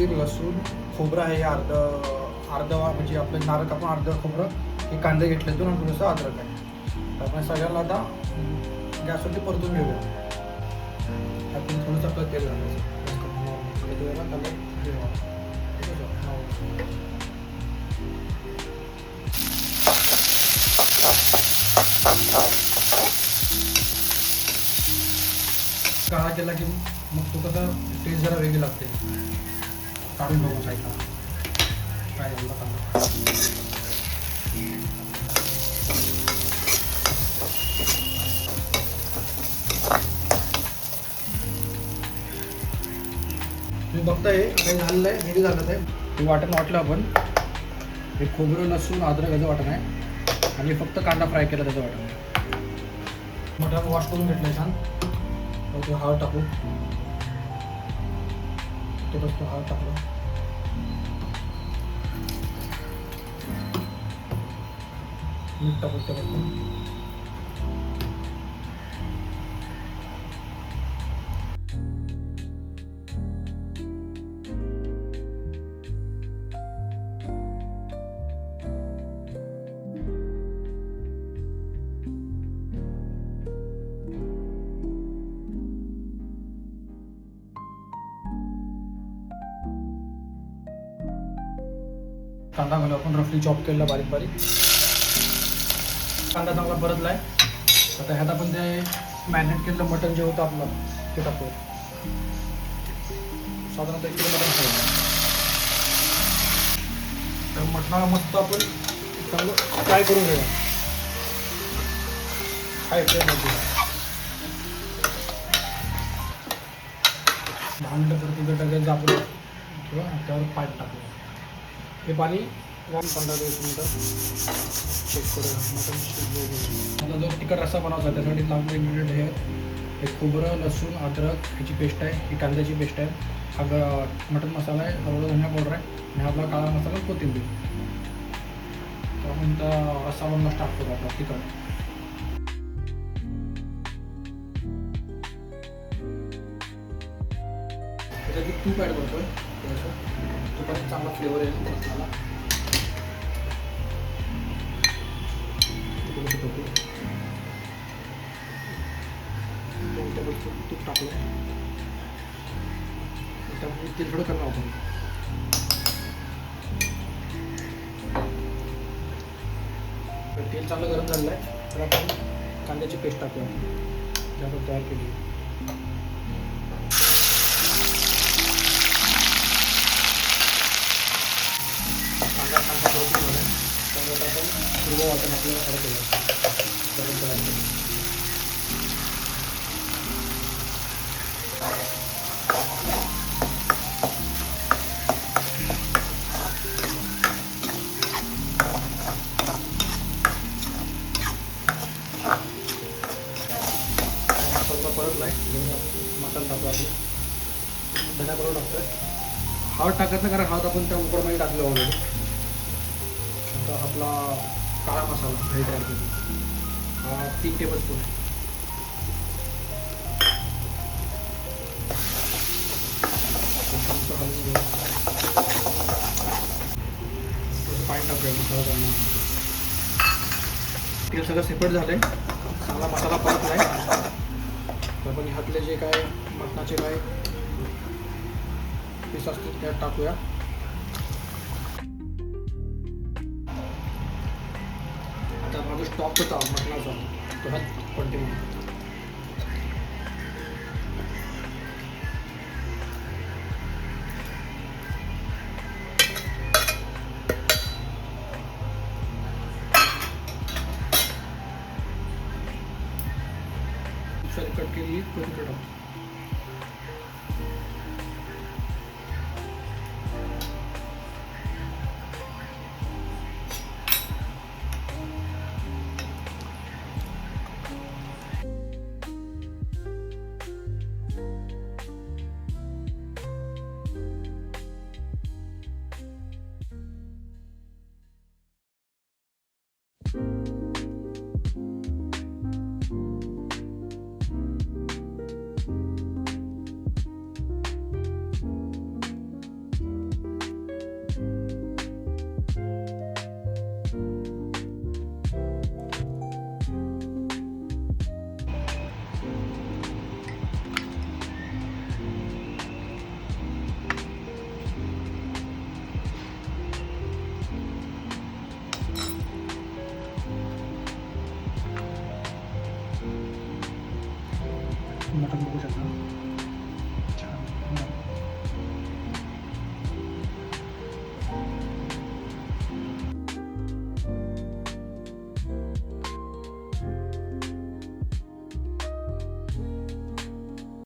कोथिंबीर, लसूण, खोबरं आहे अर्ध म्हणजे आपलं नारळ कापून अर्ध खोबरं, हे कांदे घेतले दोन आणि थोडंसं अद्रक आहे. तर आपण सगळ्याला आता गॅसवरती परतून घेऊया. आपण थोडंसं आपलं तेल घालायचं. काळा केला की मग तो कसा टेस्ट जरा वेगळी लागते. काढून बघू साईडला काय झालं कांदा. तुम्ही बघताय काही झालेलं आहे, रेडी झालं आहे. हे वाटण वाटलं आपण. हे खोबरं, लसूण, अद्रक याचं वाटण आहे आणि फक्त कांदा फ्राय केला त्याचं वाटण आहे. मटण वॉश करून घेतलं छान. ते हळद टाकू. ते बसतो हळद टाकलं. मीठ टाकू त्याबद्दल. कांदा घालू आपण रफली चॉप केलेला बारीक बारीक. कांदा चांगला परतला आहे. आता ह्यात आपण ते मॅरिनेट केलेलं मटण जे होतं आपलं ते टाकू. साधारणतः 1 किलो मटण खायचं. तर मटणाला मस्त आपण चांगलं फ्राय करून घेऊया. हाय फ्लेममध्ये 10 मिनटं परत टाकायचं आपण किंवा त्यावर पाणी टाकूया. हे पाणी 15-20 मिनटं चेक करूया. मटण शिजलं. मला जो तिखट रस्सा बनवायचा त्यासाठी लागणारे इन्ग्रेडियंट हे खोबरं, लसूण, अद्रक ह्याची पेस्ट आहे, ही कांद्याची पेस्ट आहे, हा मटण मसाला आहे, हळद धनिया पावडर आहे आणि आपला काळा मसाला कोथिंबीर. तर आपण त्या रस्सा बनवून टाकतो आपला तिखट. त्याच्यात तूप ॲड करतोय. तुपाने चांगला फ्लेवर येईल मसाला. तूप टाकलं. त्यामुळे तेल थोडं कमी वापरलं. तेल चांगलं गरम झालेलं आहे. तर आपण कांद्याची पेस्ट टाकूया जी आपण तयार केली. कांदा चांगला परतून झाला. त्यामुळे आपण हिरवं वाटण आपल्याला ॲड केलं तयार केलं. परतला आहे. मसाला टाकू आपलं. धना पावडर टाकतोय. हळद टाकत नाही कारण हळद आपण त्या उकडमध्ये टाकलं ऑलरेडी. आता आपला काळा मसाला घरी तयार केली हा 3 टेबलस्पून आहे. पाणी टाकूया. तेल सगळं सेपरेट झालं आहे. चांगला मसाला परतला आहे. तर आपण ह्यातले जे काय मटणाचे काय पीस असतील त्यात टाकूया. आता माझा स्टॉक होता मटणाचा तो ह्यात कंटिन्यू. कट केली कोथिंबीर टाकतो. मटण बघू शकता.